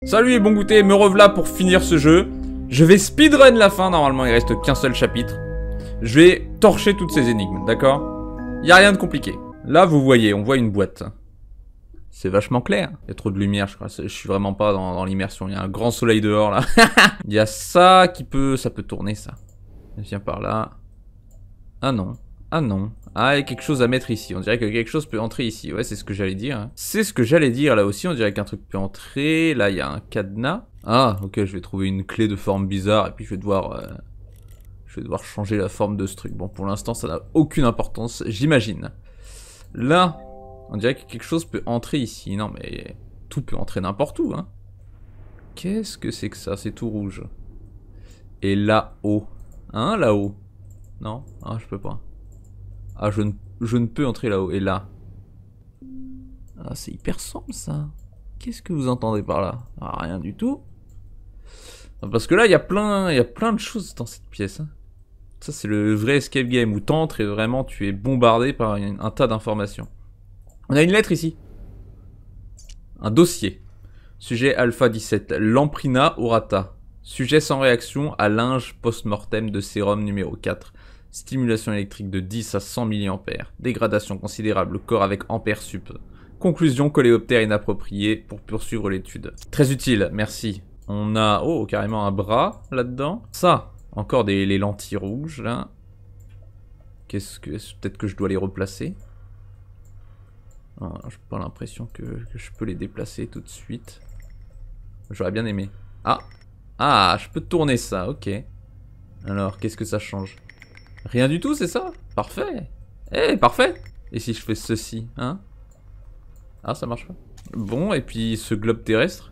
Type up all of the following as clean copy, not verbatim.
Salut et bon goûter, me revoilà pour finir ce jeu. Je vais speedrun la fin, normalement il reste qu'un seul chapitre. Je vais torcher toutes ces énigmes, d'accord? Y a rien de compliqué. Là vous voyez, on voit une boîte. C'est vachement clair. Il y a trop de lumière, je crois. Je suis vraiment pas dans l'immersion. Il y a un grand soleil dehors là. Il y a ça qui peut... Ça peut tourner ça. Viens par là. Ah non. Ah non. Ah, il y a quelque chose à mettre ici. On dirait que quelque chose peut entrer ici. Ouais, c'est ce que j'allais dire. C'est ce que j'allais dire là aussi. On dirait qu'un truc peut entrer. Là, il y a un cadenas. Ah, ok, je vais trouver une clé de forme bizarre. Et puis je vais devoir changer la forme de ce truc. Bon, pour l'instant, ça n'a aucune importance, j'imagine. Là, on dirait que quelque chose peut entrer ici. Non, mais tout peut entrer n'importe où, hein. Qu'est-ce que c'est que ça? C'est tout rouge. Et là-haut. Hein, là-haut? Non? Ah, je peux pas. Ah, je ne peux entrer là-haut. Et là? Ah, c'est hyper sombre, ça. Qu'est-ce que vous entendez par là? Ah, rien du tout. Parce que là, il y a plein de choses dans cette pièce, hein. Ça, c'est le vrai escape game où t'entres et vraiment tu es bombardé par un tas d'informations. On a une lettre ici. Un dossier. Sujet Alpha 17. Lamprina aurata. Sujet sans réaction à linge post-mortem de sérum numéro 4. Stimulation électrique de 10 à 100 mA. Dégradation considérable. Corps avec ampère sup. Conclusion, coléoptère inapproprié pour poursuivre l'étude. Très utile, merci. On a, oh, carrément un bras là-dedans. Ça, encore les lentilles rouges, là. Peut-être que je dois les replacer. Ah, j'ai pas l'impression que je peux les déplacer tout de suite. J'aurais bien aimé. Ah! Ah, je peux tourner ça, ok. Alors, qu'est-ce que ça change? Rien du tout, c'est ça? Parfait! Eh, parfait! Et si je fais ceci, hein? Ah, ça marche pas. Bon, et puis ce globe terrestre?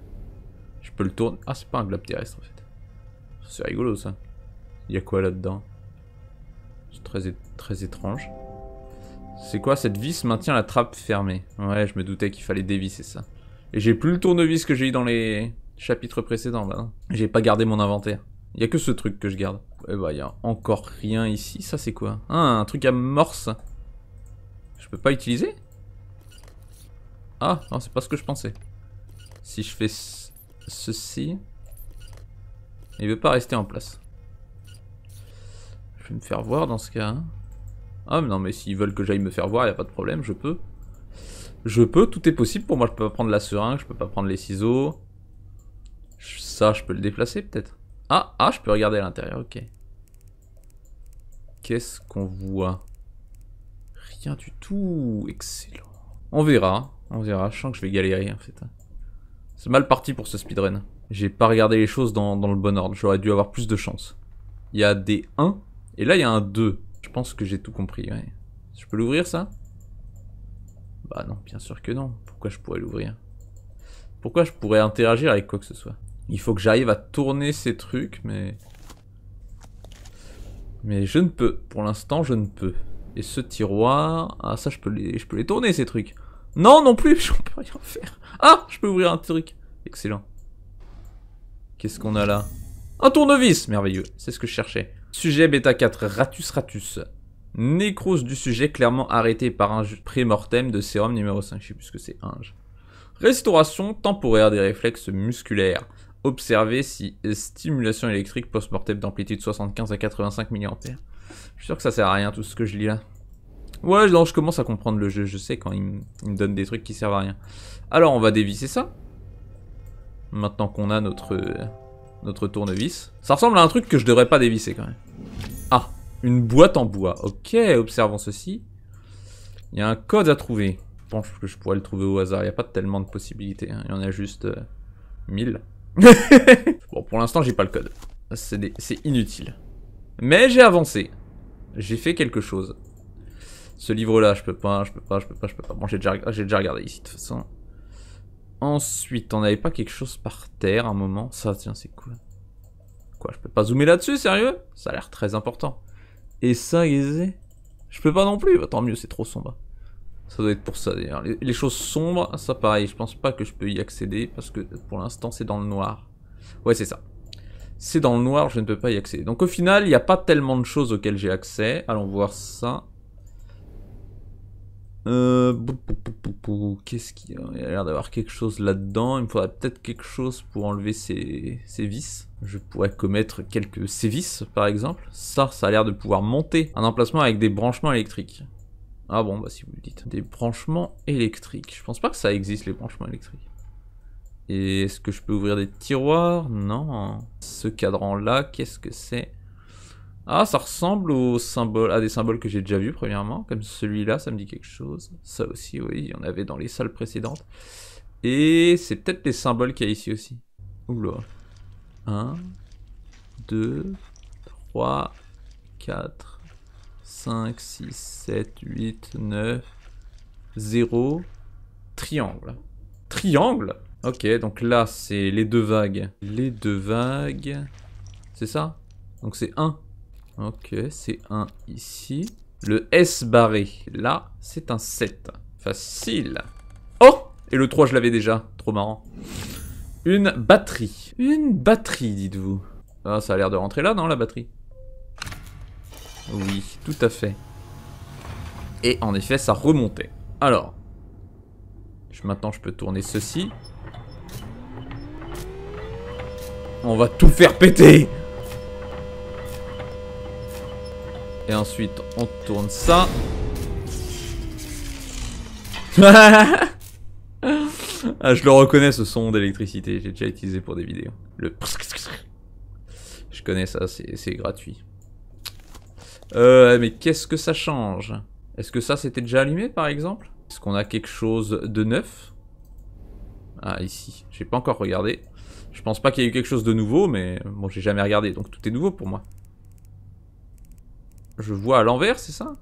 Je peux le tourner. Ah, c'est pas un globe terrestre, en fait. C'est rigolo, ça. Il y a quoi là-dedans? C'est très étrange. C'est quoi? Cette vis maintient la trappe fermée. Ouais, je me doutais qu'il fallait dévisser ça. Et j'ai plus le tournevis que j'ai eu dans les chapitres précédents, bah non. J'ai pas gardé mon inventaire. Il y a que ce truc que je garde. Et bah, il y a encore rien ici. Ça, c'est quoi? Ah, un truc à morse. Je peux pas utiliser? Ah, non, c'est pas ce que je pensais. Si je fais ceci... Il veut pas rester en place. Je vais me faire voir dans ce cas. Hein. Ah, mais non, mais s'ils veulent que j'aille me faire voir, y a pas de problème, je peux. Je peux, tout est possible pour moi. Je peux pas prendre la seringue, je peux pas prendre les ciseaux. Ça, je peux le déplacer peut-être. Ah, je peux regarder à l'intérieur, ok. Qu'est-ce qu'on voit? Rien du tout, excellent. On verra, je sens que je vais galérer en fait. C'est mal parti pour ce speedrun. J'ai pas regardé les choses dans le bon ordre, j'aurais dû avoir plus de chance. Il y a des 1, et là il y a un 2. Je pense que j'ai tout compris, ouais. Je peux l'ouvrir ça? Bah non, bien sûr que non. Pourquoi je pourrais l'ouvrir? Pourquoi je pourrais interagir avec quoi que ce soit? Il faut que j'arrive à tourner ces trucs, mais je ne peux. Pour l'instant, je ne peux. Et ce tiroir... Ah, ça, je peux les tourner, ces trucs. Non, non plus, je peux rien faire. Ah, je peux ouvrir un truc. Excellent. Qu'est-ce qu'on a là? Un tournevis, merveilleux. C'est ce que je cherchais. Sujet bêta 4, ratus. Nécrose du sujet clairement arrêté par un pré-mortem de sérum numéro 5. Je sais plus ce que c'est, Inge. Restauration temporaire des réflexes musculaires. Observer si stimulation électrique post-mortem d'amplitude 75 à 85 mA. Je suis sûr que ça sert à rien tout ce que je lis là. Ouais, non, je commence à comprendre le jeu. Je sais quand il me donne des trucs qui servent à rien. Alors, on va dévisser ça. Maintenant qu'on a notre tournevis. Ça ressemble à un truc que je devrais pas dévisser quand même. Ah, une boîte en bois. Ok, observons ceci. Il y a un code à trouver. Je pense que je pourrais le trouver au hasard. Il n'y a pas tellement de possibilités. Hein. Il y en a juste 1000. Bon, pour l'instant, j'ai pas le code. C'est inutile. Mais j'ai avancé. J'ai fait quelque chose. Ce livre-là, je peux pas. Bon, j'ai déjà regardé ici, de toute façon. Ensuite, on n'avait pas quelque chose par terre à un moment. Ça, tiens, c'est cool. Quoi, je peux pas zoomer là-dessus, sérieux? Ça a l'air très important. Et ça, je peux pas non plus. Bah, tant mieux, c'est trop sombre. Ça doit être pour ça, d'ailleurs. Les choses sombres, ça, pareil. Je pense pas que je peux y accéder parce que, pour l'instant, c'est dans le noir. Ouais, c'est ça. C'est dans le noir, je ne peux pas y accéder. Donc, au final, il n'y a pas tellement de choses auxquelles j'ai accès. Allons voir ça. Qu'est-ce qu'il y a? Il y a l'air d'avoir quelque chose là-dedans. Il me faudrait peut-être quelque chose pour enlever ces vis. Je pourrais commettre quelques sévices, par exemple. Ça a l'air de pouvoir monter un emplacement avec des branchements électriques. Ah bon, bah si vous le dites. Des branchements électriques. Je pense pas que ça existe, les branchements électriques. Et est-ce que je peux ouvrir des tiroirs? Non. Ce cadran-là, qu'est-ce que c'est? Ah, ça ressemble aux symboles, à des symboles que j'ai déjà vus, premièrement. Comme celui-là, ça me dit quelque chose. Ça aussi, oui, il y en avait dans les salles précédentes. Et c'est peut-être les symboles qu'il y a ici aussi. Oula. 1, 2, 3, 4, 5, 6, 7, 8, 9, 0. Triangle. Triangle? Ok, donc là, c'est les deux vagues. Les deux vagues... C'est ça? Donc c'est 1. Ok, c'est 1 ici. Le S barré, là, c'est un 7. Facile. Oh! Et le 3, je l'avais déjà. Trop marrant. Une batterie. Une batterie, dites-vous. Ah, ça a l'air de rentrer là, non, la batterie? Oui, tout à fait. Et en effet, ça remontait. Alors. Maintenant, je peux tourner ceci. On va tout faire péter! Et ensuite, on tourne ça. Ah, je le reconnais, ce son d'électricité. J'ai déjà utilisé pour des vidéos. Le... Je connais ça, c'est gratuit. Mais qu'est-ce que ça change? Est-ce que ça, c'était déjà allumé, par exemple? Est-ce qu'on a quelque chose de neuf? Ah, ici. J'ai pas encore regardé. Je pense pas qu'il y ait eu quelque chose de nouveau, mais bon, j'ai jamais regardé, donc tout est nouveau pour moi. Je vois à l'envers, c'est ça?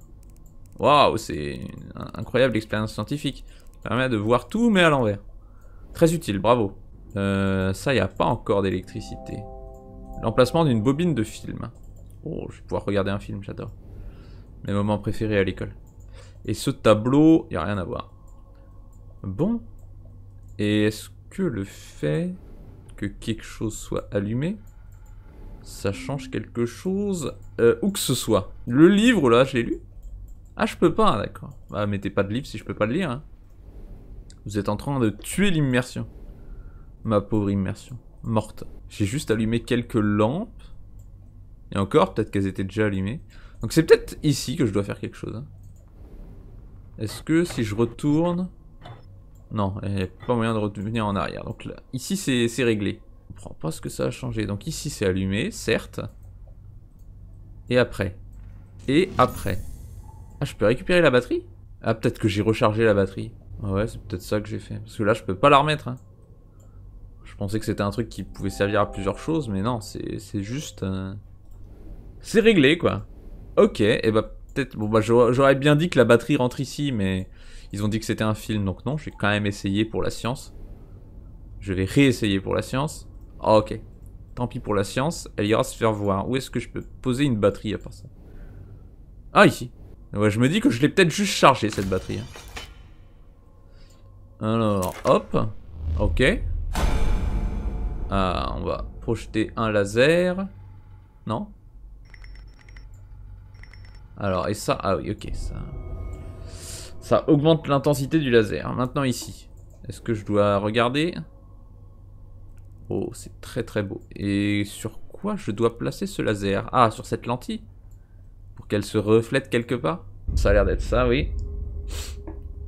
Waouh, c'est une incroyable expérience scientifique. Ça permet de voir tout, mais à l'envers. Très utile, bravo. Ça, il n'y a pas encore d'électricité. L'emplacement d'une bobine de film. Oh, je vais pouvoir regarder un film, j'adore. Mes moments préférés à l'école. Et ce tableau, il n'y a rien à voir. Bon. Et est-ce que le fait que quelque chose soit allumé, ça change quelque chose, où que ce soit? Le livre, là, je l'ai lu? Ah, je peux pas, d'accord. Bah, mettez pas de livre si je peux pas le lire, hein. Vous êtes en train de tuer l'immersion. Ma pauvre immersion. Morte. J'ai juste allumé quelques lampes. Et encore, peut-être qu'elles étaient déjà allumées. Donc c'est peut-être ici que je dois faire quelque chose, hein. Est-ce que si je retourne... Non, il n'y a pas moyen de revenir en arrière. Donc là, ici c'est réglé. Je comprends pas ce que ça a changé. Donc ici c'est allumé, certes. Et après. Et après. Ah, je peux récupérer la batterie? Ah, peut-être que j'ai rechargé la batterie. Ah ouais, c'est peut-être ça que j'ai fait. Parce que là, je peux pas la remettre, hein. Je pensais que c'était un truc qui pouvait servir à plusieurs choses, mais non, c'est juste... C'est réglé, quoi. Ok, et bah peut-être... Bon, bah j'aurais bien dit que la batterie rentre ici, mais... Ils ont dit que c'était un film, donc non, j'ai quand même essayé pour la science. Je vais réessayer pour la science. Ah, ok. Tant pis pour la science, elle ira se faire voir. Où est-ce que je peux poser une batterie à part ça? Ah, ici. Ouais, je me dis que je l'ai peut-être juste chargé, cette batterie. Alors, hop. Ok. Ah, on va projeter un laser. Non? Alors, et ça... Ah oui, ok, ça... Ça augmente l'intensité du laser. Maintenant ici. Est-ce que je dois regarder? Oh, c'est très très beau. Et sur quoi je dois placer ce laser? Ah, sur cette lentille? Pour qu'elle se reflète quelque part? Ça a l'air d'être ça, oui.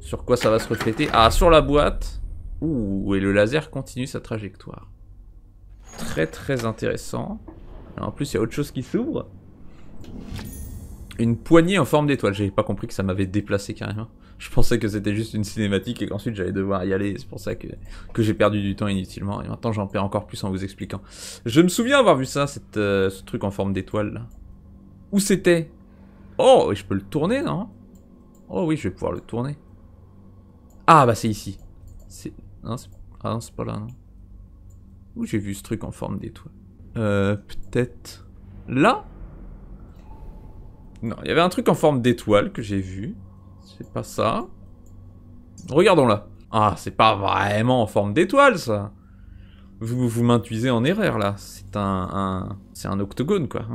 Sur quoi ça va se refléter? Ah, sur la boîte. Ouh, et le laser continue sa trajectoire. Très très intéressant. Alors, en plus, il y a autre chose qui s'ouvre. Une poignée en forme d'étoile. J'avais pas compris que ça m'avait déplacé carrément. Je pensais que c'était juste une cinématique et qu'ensuite j'allais devoir y aller. C'est pour ça que j'ai perdu du temps inutilement. Et maintenant j'en perds encore plus en vous expliquant. Je me souviens avoir vu ça, ce truc en forme d'étoile là. Où c'était? Oh, et je peux le tourner, non? Oh oui, je vais pouvoir le tourner. Ah bah c'est ici. Non, ah non, c'est pas là, non. Où j'ai vu ce truc en forme d'étoile? Peut-être... Là? Non, il y avait un truc en forme d'étoile que j'ai vu. C'est pas ça. Regardons là. Ah, c'est pas vraiment en forme d'étoile, ça. Vous m'induisez en erreur, là. C'est c'est un octogone, quoi.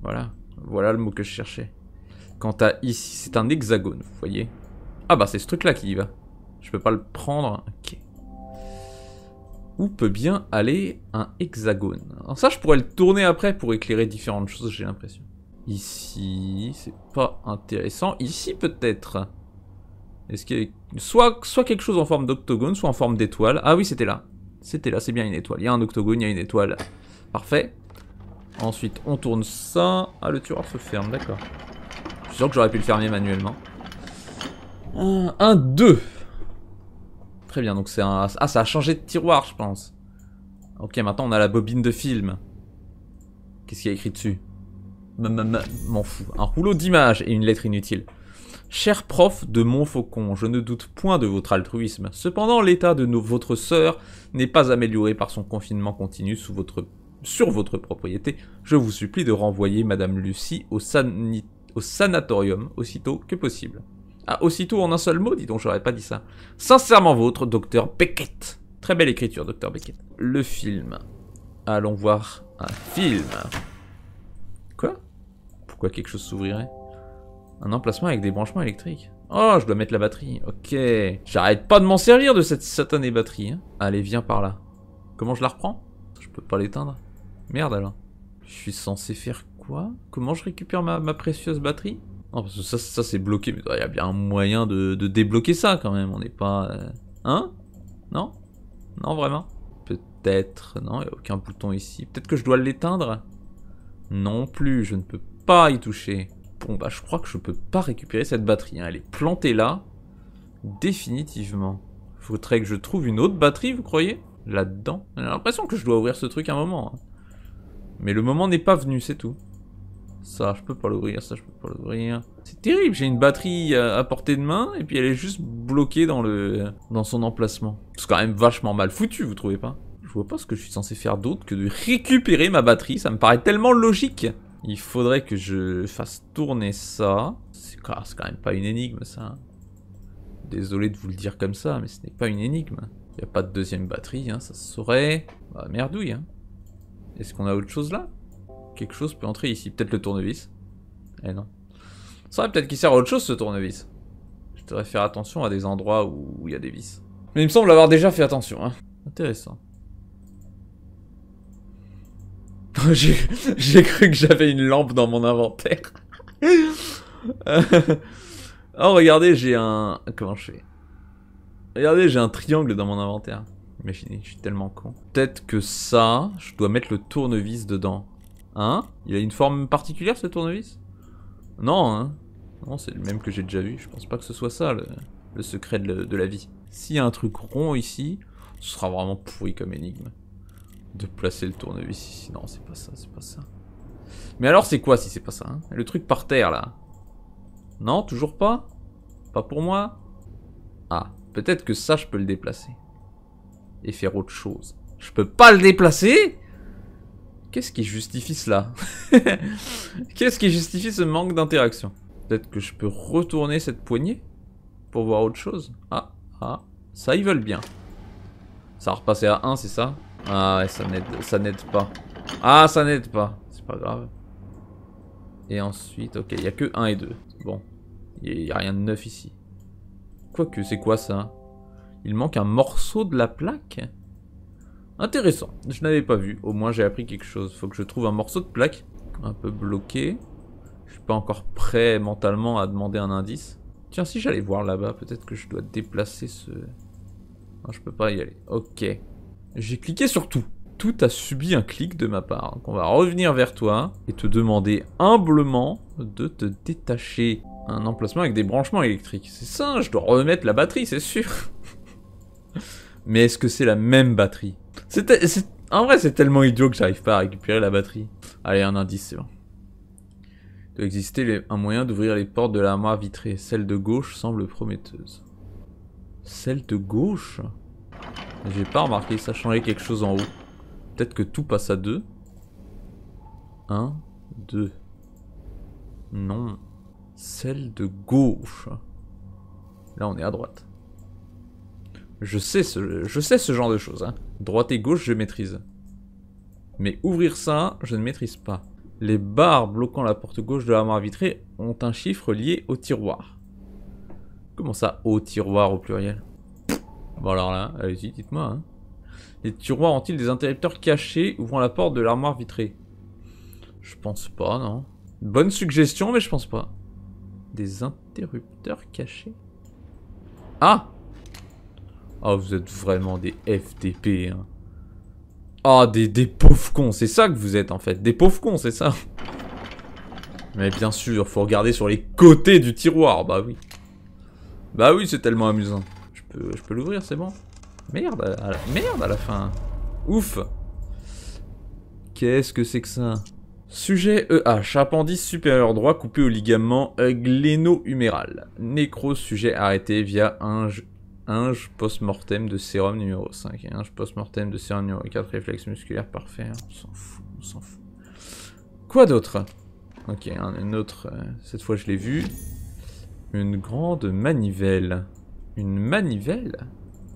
Voilà. Voilà le mot que je cherchais. Quant à ici, c'est un hexagone, vous voyez. Ah bah c'est ce truc-là qui y va. Je peux pas le prendre. Ok. Où peut bien aller un hexagone? Alors ça, je pourrais le tourner après pour éclairer différentes choses, j'ai l'impression. Ici, c'est pas intéressant. Ici, peut-être. Est-ce qu'il y a soit quelque chose en forme d'octogone, soit en forme d'étoile. Ah oui, c'était là. C'était là, c'est bien une étoile. Il y a un octogone, il y a une étoile. Parfait. Ensuite, on tourne ça. Ah, le tiroir se ferme, d'accord. Je suis sûr que j'aurais pu le fermer manuellement. 2. Très bien, donc c'est un... Ah, ça a changé de tiroir, je pense. Ok, maintenant on a la bobine de film. Qu'est-ce qu'il y a écrit dessus? M'en fous. Un rouleau d'images et une lettre inutile. Cher prof de Montfaucon, je ne doute point de votre altruisme. Cependant, l'état de votre sœur n'est pas amélioré par son confinement continu sur votre propriété. Je vous supplie de renvoyer Madame Lucie au sanatorium aussitôt que possible. Ah, aussitôt en un seul mot, dis donc, j'aurais pas dit ça. Sincèrement vôtre, Docteur Beckett. Très belle écriture, Docteur Beckett. Le film. Allons voir un film. Quoi? Pourquoi quelque chose s'ouvrirait? Un emplacement avec des branchements électriques. Oh, je dois mettre la batterie. Ok. J'arrête pas de m'en servir de cette satanée batterie. Hein. Allez, viens par là. Comment je la reprends? Je peux pas l'éteindre. Merde alors. Je suis censé faire quoi? Comment je récupère ma précieuse batterie? Non, parce que ça c'est bloqué. Mais il y a bien un moyen de débloquer ça quand même. On n'est pas... Hein? Non? Non, vraiment? Peut-être. Non, il n'y a aucun bouton ici. Peut-être que je dois l'éteindre? Non plus, je ne peux pas y toucher. Bon bah je crois que je peux pas récupérer cette batterie, hein. Elle est plantée là. Définitivement. Faudrait que je trouve une autre batterie, vous croyez? Là-dedans. J'ai l'impression que je dois ouvrir ce truc un moment. Hein. Mais le moment n'est pas venu, c'est tout. Ça, je peux pas l'ouvrir, ça, je peux pas l'ouvrir. C'est terrible, j'ai une batterie à portée de main, et puis elle est juste bloquée dans son emplacement. C'est quand même vachement mal foutu, vous trouvez pas? Je vois pas ce que je suis censé faire d'autre que de récupérer ma batterie, ça me paraît tellement logique. Il faudrait que je fasse tourner ça. C'est quand même pas une énigme, ça. Désolé de vous le dire comme ça, mais ce n'est pas une énigme. Il n'y a pas de deuxième batterie, hein, ça se saurait. Bah, merdouille, hein. Est-ce qu'on a autre chose là? Quelque chose peut entrer ici. Peut-être le tournevis. Eh non. Ça va peut-être qu'il sert à autre chose, ce tournevis. Je devrais faire attention à des endroits où il y a des vis. Mais il me semble avoir déjà fait attention, hein. Intéressant. J'ai cru que j'avais une lampe dans mon inventaire. Oh, regardez, j'ai un... Comment je fais? Regardez, j'ai un triangle dans mon inventaire. Imaginez, je suis tellement con. Peut-être que ça, je dois mettre le tournevis dedans. Hein? Il a une forme particulière, ce tournevis? Non, hein? Non, c'est le même que j'ai déjà vu. Je pense pas que ce soit ça, le secret de la vie. S'il y a un truc rond ici, ce sera vraiment pourri comme énigme. De placer le tournevis ici. Non, c'est pas ça, c'est pas ça. Mais alors, c'est quoi si c'est pas ça, hein? Le truc par terre, là. Non, toujours pas? Pas pour moi? Ah, peut-être que ça, je peux le déplacer. Et faire autre chose. Je peux pas le déplacer? Qu'est-ce qui justifie cela? Qu'est-ce qui justifie ce manque d'interaction? Peut-être que je peux retourner cette poignée? Pour voir autre chose? Ah, ça, ils veulent bien. Ça va repasser à 1, c'est ça? Ah ouais, ça n'aide pas. Ah, ça n'aide pas. C'est pas grave. Et ensuite, ok, il n'y a que 1 et 2. Bon, il n'y a rien de neuf ici. Quoique, c'est quoi ça? Il manque un morceau de la plaque? Intéressant, je n'avais pas vu. Au moins, j'ai appris quelque chose. Faut que je trouve un morceau de plaque. Un peu bloqué. Je suis pas encore prêt mentalement à demander un indice. Tiens, si j'allais voir là-bas, peut-être que je dois déplacer ce... Non, je peux pas y aller. Ok. J'ai cliqué sur tout. Tout a subi un clic de ma part. Donc on va revenir vers toi et te demander humblement de te détacher. Un emplacement avec des branchements électriques. C'est ça, je dois remettre la batterie, c'est sûr. Mais est-ce que c'est la même batterie? En vrai, c'est tellement idiot que j'arrive pas à récupérer la batterie. Allez, un indice, c'est bon. Il doit exister un moyen d'ouvrir les portes de l'armoire vitrée. Celle de gauche semble prometteuse. Celle de gauche? J'ai pas remarqué, ça changeait quelque chose en haut. Peut-être que tout passe à 2. 1, 2. Non. Celle de gauche. Là, on est à droite. Je sais ce genre de choses. Hein. Droite et gauche, je maîtrise. Mais ouvrir ça, je ne maîtrise pas. Les barres bloquant la porte gauche de l'armoire vitrée ont un chiffre lié au tiroir. Comment ça, au tiroir au pluriel? Bon alors là, allez-y, dites-moi. Hein. Les tiroirs ont-ils des interrupteurs cachés ouvrant la porte de l'armoire vitrée? Je pense pas, non. Bonne suggestion, mais je pense pas. Des interrupteurs cachés? Ah! Oh, vous êtes vraiment des FDP, hein. Ah, des pauvres cons, c'est ça que vous êtes en fait. Des pauvres cons, c'est ça. Mais bien sûr, faut regarder sur les côtés du tiroir, bah oui. Bah oui, c'est tellement amusant. Je peux l'ouvrir, c'est bon? Merde, merde à la fin. Ouf. Qu'est-ce que c'est que ça? Sujet EH, appendice supérieur droit coupé au ligament gléno-huméral. Nécrose, sujet arrêté via Inge post-mortem de sérum numéro 5 et Inge post-mortem de sérum numéro 4, réflexe musculaire parfait. On s'en fout, on s'en fout. Quoi d'autre? Ok, une autre, cette fois je l'ai vu. Une grande manivelle. Une manivelle?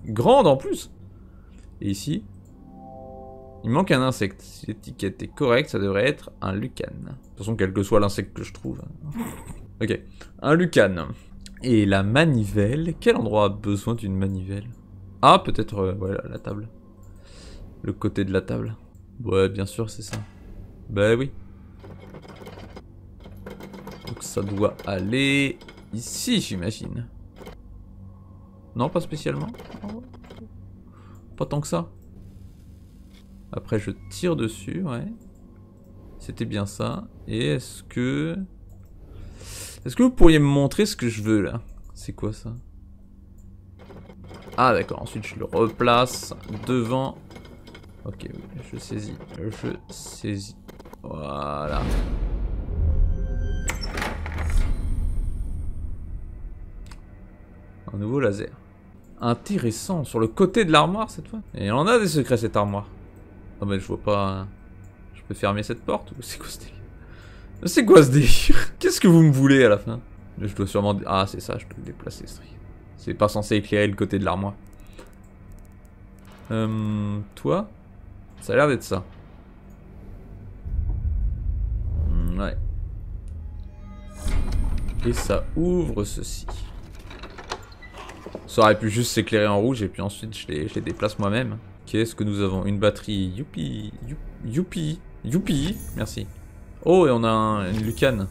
Grande en plus. Et ici, il manque un insecte. Si l'étiquette est correcte, ça devrait être un lucan. De toute façon, quel que soit l'insecte que je trouve. Ok, un lucan. Et la manivelle, quel endroit a besoin d'une manivelle? Ah, peut-être, ouais, la table. Le côté de la table. Ouais, bien sûr, c'est ça. Bah oui. Donc ça doit aller ici, j'imagine. Non, pas spécialement. Pas tant que ça. Après, je tire dessus, ouais. C'était bien ça. Et est-ce que... Est-ce que vous pourriez me montrer ce que je veux, là? C'est quoi, ça? Ah, d'accord. Ensuite, je le replace devant. Ok, oui, je saisis. Je saisis. Voilà. Un nouveau laser. Intéressant. Sur le côté de l'armoire, cette fois. Et on a des secrets, cette armoire. Ah, mais je vois pas... Je peux fermer cette porte? Ou c'est quoi ce délire? C'est quoi ce délire? Qu'est-ce que vous me voulez à la fin? Je dois sûrement... Ah, c'est ça, je peux le déplacer ce truc. C'est pas censé éclairer le côté de l'armoire. Toi? Ça a l'air d'être ça. Ouais. Et ça ouvre ceci. Ça aurait pu juste s'éclairer en rouge et puis ensuite je les déplace moi-même. Qu'est-ce que nous avons? Une batterie. Youpi. Youpi. Youpi. Merci. Oh, et on a une lucane.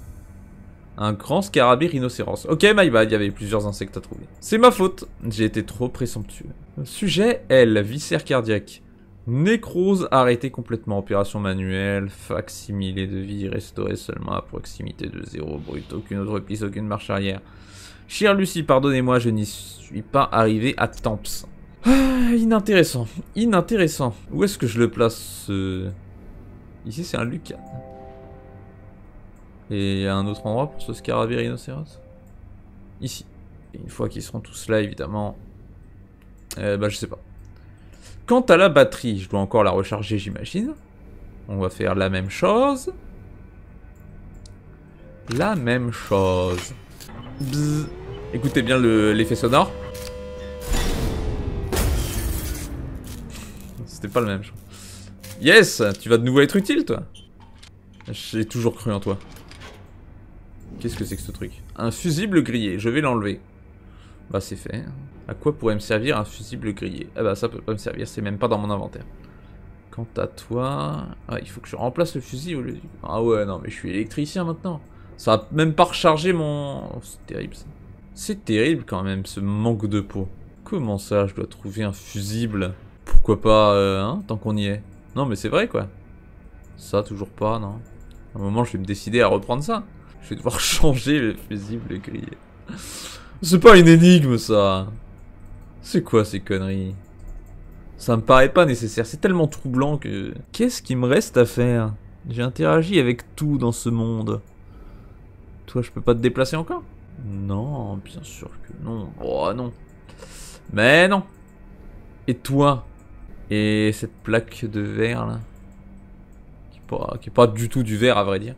Un grand scarabée rhinocéros. Ok, my bad, il y avait plusieurs insectes à trouver. C'est ma faute. J'ai été trop présomptueux. Sujet L. Viscère cardiaque. Nécrose arrêtée complètement. Opération manuelle. Facsimilé de vie restauré seulement à proximité de 0 brut. Aucune autre piste, aucune marche arrière. Chère Lucie, pardonnez-moi, je n'y suis pas arrivé à temps. Ah, inintéressant. Inintéressant. Où est-ce que je le place Ici, c'est un lucan. Et il y a un autre endroit pour ce scarabée rhinocéros? Ici. Et une fois qu'ils seront tous là, évidemment... bah, je sais pas. Quant à la batterie, je dois encore la recharger, j'imagine. On va faire la même chose. La même chose. Bzz. Écoutez bien l'effet sonore. C'était pas le même, je crois. Yes, tu vas de nouveau être utile, toi. J'ai toujours cru en toi. Qu'est-ce que c'est que ce truc? Un fusible grillé, je vais l'enlever. Bah c'est fait. À quoi pourrait me servir un fusible grillé? Ah bah ça peut pas me servir, c'est même pas dans mon inventaire. Quant à toi... Ah, il faut que je remplace le fusil au lieu du... Ah ouais, non mais je suis électricien maintenant. Ça a même pas rechargé mon... Oh, c'est terrible ça. C'est terrible quand même ce manque de peau. Comment ça, je dois trouver un fusible? Pourquoi pas, hein, tant qu'on y est. Non mais c'est vrai quoi. Ça, toujours pas, non. À un moment, je vais me décider à reprendre ça. Je vais devoir changer le fusible grillé. C'est pas une énigme, ça. C'est quoi ces conneries? Ça me paraît pas nécessaire. C'est tellement troublant que... Qu'est-ce qu'il me reste à faire? J'ai interagi avec tout dans ce monde. Toi, je peux pas te déplacer encore? Non, bien sûr que non. Oh non. Mais non. Et toi? Et cette plaque de verre, là? Qui est pas du tout du verre, à vrai dire.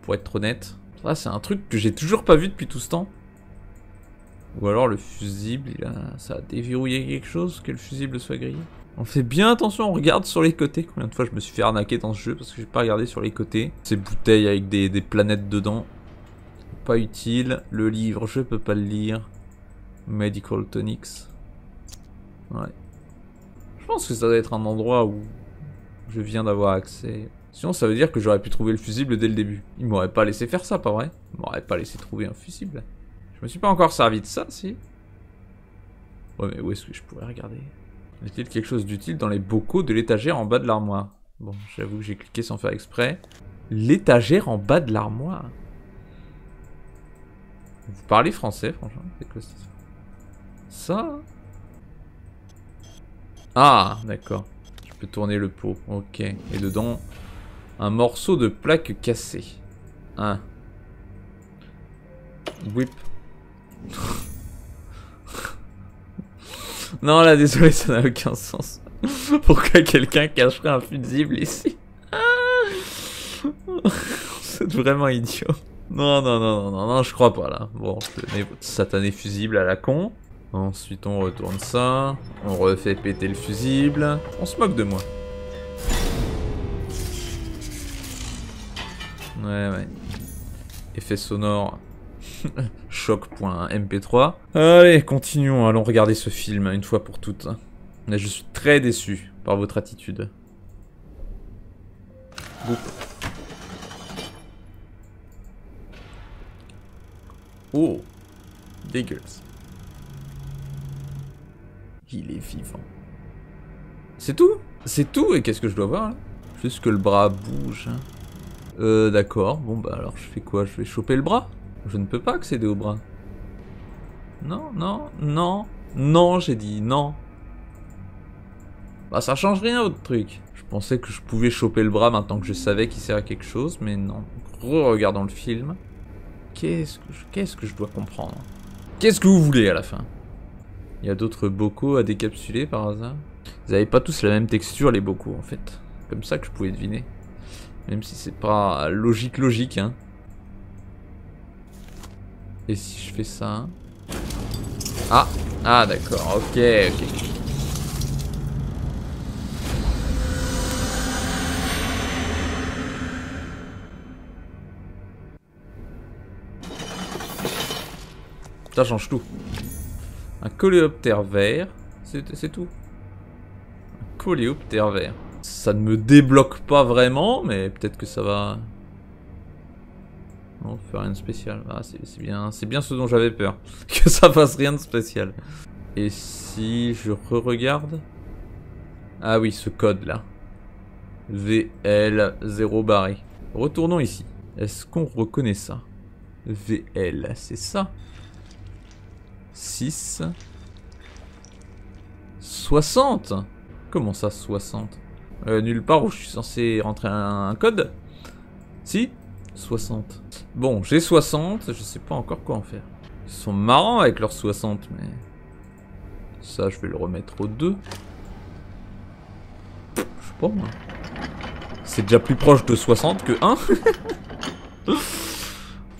Pour être honnête. Ça, c'est un truc que j'ai toujours pas vu depuis tout ce temps. Ou alors le fusible, ça a déverrouillé quelque chose, que le fusible soit grillé. On fait bien attention, on regarde sur les côtés. Combien de fois je me suis fait arnaquer dans ce jeu parce que j'ai pas regardé sur les côtés. Ces bouteilles avec des planètes dedans. Pas utile. Le livre, je peux pas le lire. Medical Tonics. Ouais. Je pense que ça doit être un endroit où je viens d'avoir accès. Sinon ça veut dire que j'aurais pu trouver le fusible dès le début. Il m'aurait pas laissé faire ça, pas vrai? Il m'aurait pas laissé trouver un fusible. Je me suis pas encore servi de ça, si? Ouais, mais où est-ce que je pourrais regarder? Y a-t-il quelque chose d'utile dans les bocaux de l'étagère en bas de l'armoire? Bon, j'avoue que j'ai cliqué sans faire exprès. L'étagère en bas de l'armoire? Vous parlez français, franchement? C'est quoi ça? Ah, d'accord. Je peux tourner le pot. Ok. Et dedans, un morceau de plaque cassée. Un. Whip. Non, là, désolé, ça n'a aucun sens. Pourquoi quelqu'un cacherait un fusible ici? C'est vraiment idiot. Non, non, non, non, non, non, je crois pas, là. Bon, je mets votre satané fusible à la con. Ensuite, on retourne ça. On refait péter le fusible. On se moque de moi. Ouais, ouais. Effet sonore. Choc.mp3. Allez, continuons. Allons regarder ce film une fois pour toutes. Mais je suis très déçu par votre attitude. Boop. Oh, dégueulasse. Il est vivant. C'est tout? C'est tout? Et qu'est-ce que je dois voir là? Juste que le bras bouge. D'accord. Bon bah alors je fais quoi? Je vais choper le bras? Je ne peux pas accéder au bras. Non, non, non. Non, j'ai dit non. Bah ça change rien votre truc. Je pensais que je pouvais choper le bras maintenant que je savais qu'il servait à quelque chose, mais non. Re-regardons le film. Qu'est-ce que je dois comprendre? Qu'est-ce que vous voulez à la fin? Il y a d'autres bocaux à décapsuler par hasard? Vous avez pas tous la même texture les bocaux en fait. Comme ça que je pouvais deviner. Même si c'est pas logique hein. Et si je fais ça? Ah! Ah d'accord, ok. Ça change tout. Un coléoptère vert. C'est tout. Un coléoptère vert. Ça ne me débloque pas vraiment, mais peut-être que ça va... Non, faire rien de spécial. Ah, c'est bien ce dont j'avais peur. Que ça fasse rien de spécial. Et si je re-regarde? Ah oui, ce code là. VL0 barré. Retournons ici. Est-ce qu'on reconnaît ça? VL, c'est ça? 6 60. Comment ça 60? Nulle part où je suis censé rentrer un code? Si 60. Bon, j'ai 60, je sais pas encore quoi en faire. Ils sont marrants avec leurs 60, mais... Ça, je vais le remettre au 2. Je sais pas, moi. C'est déjà plus proche de 60 que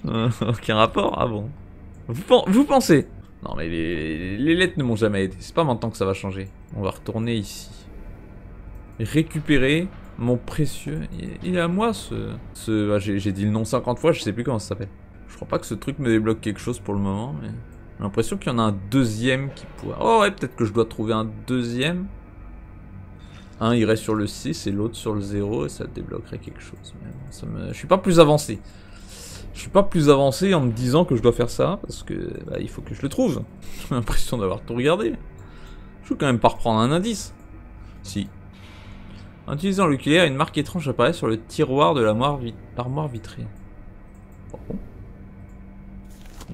1. Aucun rapport? Ah bon. Vous pensez? Non mais les lettres ne m'ont jamais aidé. C'est pas maintenant que ça va changer. On va retourner ici. Récupérer mon précieux. Il est à moi ce... Ah, j'ai dit le nom 50 fois, je sais plus comment ça s'appelle. Je crois pas que ce truc me débloque quelque chose pour le moment, mais... J'ai l'impression qu'il y en a un deuxième qui pourrait... Oh ouais, peut-être que je dois trouver un deuxième. Un irait sur le 6 et l'autre sur le 0 et ça débloquerait quelque chose. Mais bon, ça me... Je suis pas plus avancé. Je suis pas plus avancé en me disant que je dois faire ça, parce que bah, il faut que je le trouve. J'ai l'impression d'avoir tout regardé. Je veux quand même pas reprendre un indice. Si. En utilisant l'oculaire, une marque étrange apparaît sur le tiroir de l'armoire vitrée. Oh.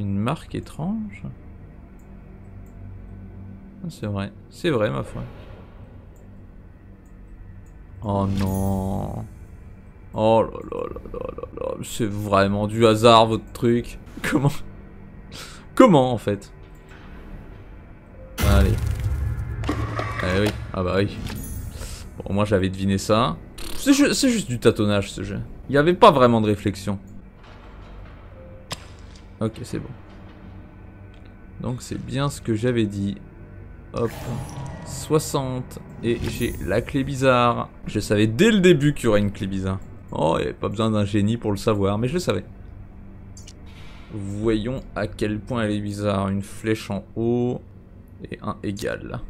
Une marque étrange? Ah, c'est vrai ma foi. Oh non. Oh là là là là là là. C'est vraiment du hasard votre truc. Comment en fait? Allez. Eh oui. Ah bah oui. Bon, moi j'avais deviné ça. C'est juste du tâtonnage ce jeu. Il n'y avait pas vraiment de réflexion. Ok, c'est bon. Donc c'est bien ce que j'avais dit. Hop. 60. Et j'ai la clé bizarre. Je savais dès le début qu'il y aurait une clé bizarre. Oh, il n'y avait pas besoin d'un génie pour le savoir, mais je le savais. Voyons à quel point elle est bizarre. Une flèche en haut et un égal.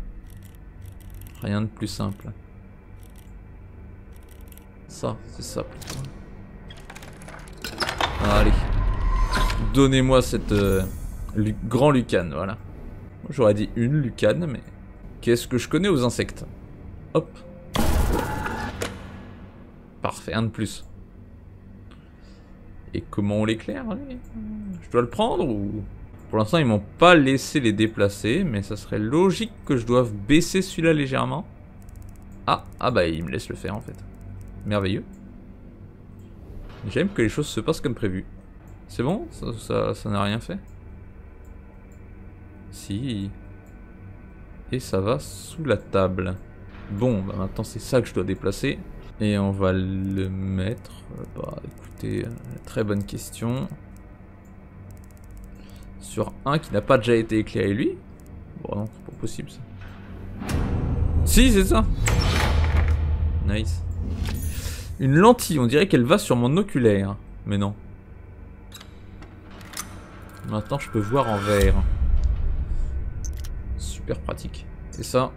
Rien de plus simple. Ça, c'est ça plutôt. Allez. Donnez-moi cette grand lucane, voilà. J'aurais dit une lucane, mais... Qu'est-ce que je connais aux insectes? Hop. Parfait, un de plus. Et comment on l'éclaire? Je dois le prendre ou... Pour l'instant, ils m'ont pas laissé les déplacer, mais ça serait logique que je doive baisser celui-là légèrement. Ah bah il me laisse le faire en fait. Merveilleux. J'aime que les choses se passent comme prévu. C'est bon? Ça n'a rien fait? Si. Et ça va sous la table. Bon, bah maintenant c'est ça que je dois déplacer. Et on va le mettre... Bah écoutez, très bonne question. Sur un qui n'a pas déjà été éclairé lui. Bon non, c'est pas possible ça. Si, c'est ça. Nice. Une lentille, on dirait qu'elle va sur mon oculaire. Mais non. Maintenant je peux voir en vert. Super pratique. Et ça...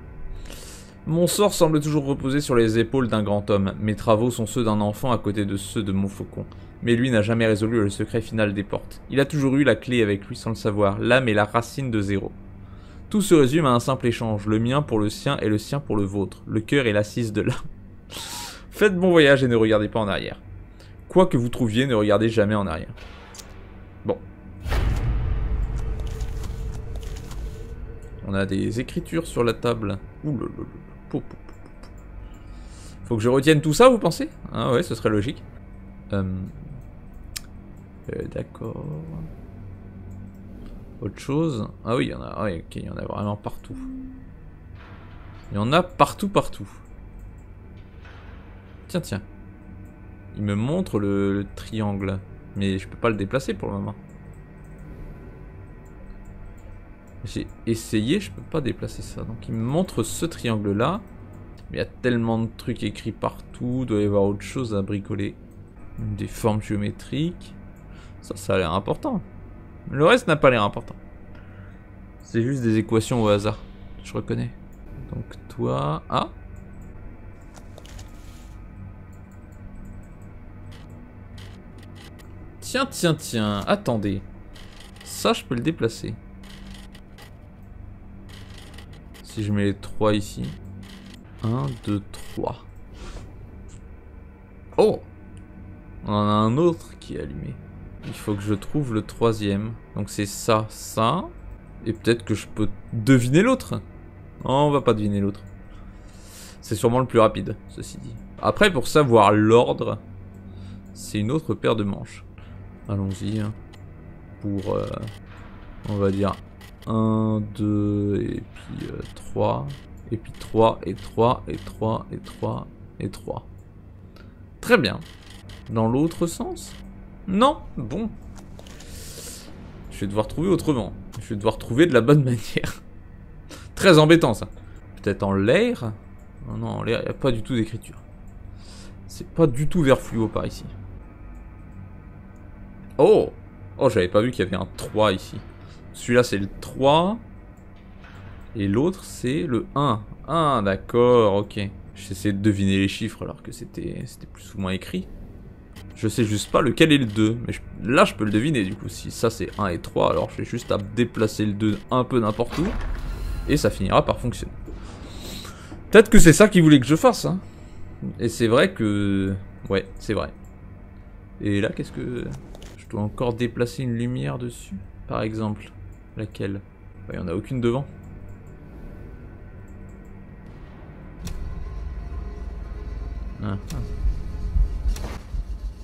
Mon sort semble toujours reposer sur les épaules d'un grand homme. Mes travaux sont ceux d'un enfant à côté de ceux de mon faucon. Mais lui n'a jamais résolu le secret final des portes. Il a toujours eu la clé avec lui sans le savoir. L'âme est la racine de zéro. Tout se résume à un simple échange. Le mien pour le sien et le sien pour le vôtre. Le cœur est l'assise de l'âme. Faites bon voyage et ne regardez pas en arrière. Quoi que vous trouviez, ne regardez jamais en arrière. Bon. On a des écritures sur la table. Ouh là là là. Faut que je retienne tout ça, vous pensez? Ah ouais, ce serait logique. D'accord. Autre chose? Ah oui, il y en a. Ouais, ok, il y en a vraiment partout. Il y en a partout. Tiens, tiens. Il me montre le triangle. Mais je peux pas le déplacer pour le moment. J'ai essayé, je peux pas déplacer ça. Donc il me montre ce triangle là. Mais il y a tellement de trucs écrits partout. Il doit y avoir autre chose à bricoler. Des formes géométriques. Ça a l'air important. Le reste n'a pas l'air important. C'est juste des équations au hasard. Je reconnais. Donc toi... Ah! Tiens. Attendez. Ça, je peux le déplacer. Si je mets les 3 ici. 1, 2, 3. Oh! On en a un autre qui est allumé. Il faut que je trouve le troisième. Donc c'est ça. Et peut-être que je peux deviner l'autre. Non, on va pas deviner l'autre. C'est sûrement le plus rapide, ceci dit. Après, pour savoir l'ordre, c'est une autre paire de manches. Allons-y. Hein. Pour, on va dire 1, 2, et puis 3. Et puis 3, et 3, et 3, et 3, et 3. Très bien. Dans l'autre sens? Non? Bon. Je vais devoir trouver autrement. Je vais devoir trouver de la bonne manière. Très embêtant ça. Peut-être en l'air? Non, en l'air, il n'y a pas du tout d'écriture. C'est pas du tout vert fluo par ici. Oh! Oh, j'avais pas vu qu'il y avait un 3 ici. Celui-là, c'est le 3. Et l'autre, c'est le 1. Ah, d'accord, ok. J'essaie de deviner les chiffres alors que c'était plus ou moins écrit. Je sais juste pas lequel est le 2. Mais là, je peux le deviner du coup. Si ça, c'est 1 et 3, alors j'ai juste à déplacer le 2 un peu n'importe où. Et ça finira par fonctionner. Peut-être que c'est ça qu'il voulait que je fasse. Hein. Et c'est vrai que... Ouais, c'est vrai. Et là, qu'est-ce que... Je dois encore déplacer une lumière dessus, par exemple. Laquelle? Il n'y en a aucune devant.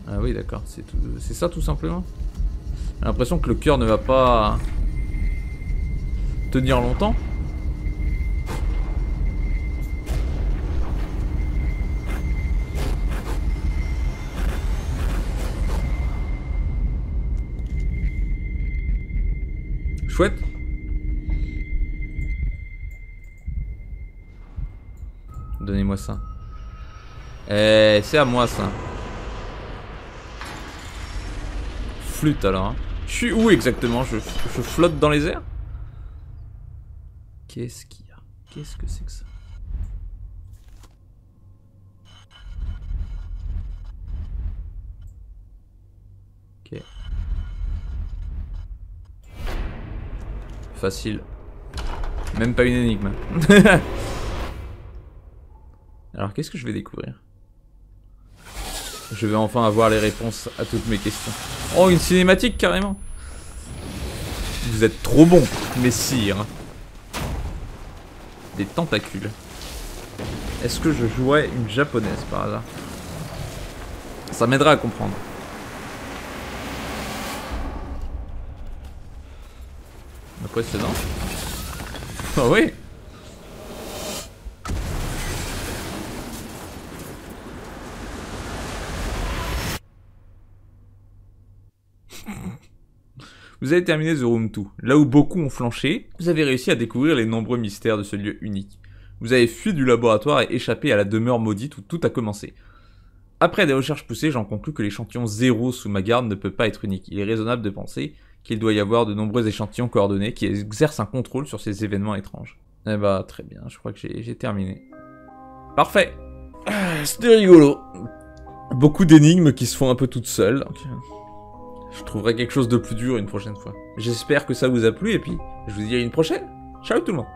Ah oui, d'accord, c'est ça tout simplement. J'ai l'impression que le cœur ne va pas tenir longtemps. Chouette. Donnez-moi ça. C'est à moi ça. Flûte alors. Hein. Je suis où exactement? Je flotte dans les airs? Qu'est-ce qu'il y a? Qu'est-ce que c'est que ça? Ok. Facile. Même pas une énigme. Alors, qu'est-ce que je vais découvrir? Je vais enfin avoir les réponses à toutes mes questions. Oh, une cinématique, carrément! Vous êtes trop bon, messire. Des tentacules. Est-ce que je jouais une japonaise, par hasard? Ça m'aidera à comprendre. Le précédent? Oh oui! Vous avez terminé The Room 2. Là où beaucoup ont flanché, vous avez réussi à découvrir les nombreux mystères de ce lieu unique. Vous avez fui du laboratoire et échappé à la demeure maudite où tout a commencé. Après des recherches poussées, j'en conclus que l'échantillon 0 sous ma garde ne peut pas être unique. Il est raisonnable de penser qu'il doit y avoir de nombreux échantillons coordonnés qui exercent un contrôle sur ces événements étranges. Eh bah, très bien, je crois que j'ai terminé. Parfait. C'était rigolo. Beaucoup d'énigmes qui se font un peu toutes seules. Donc... je trouverai quelque chose de plus dur une prochaine fois. J'espère que ça vous a plu et puis je vous dis à une prochaine. Ciao tout le monde.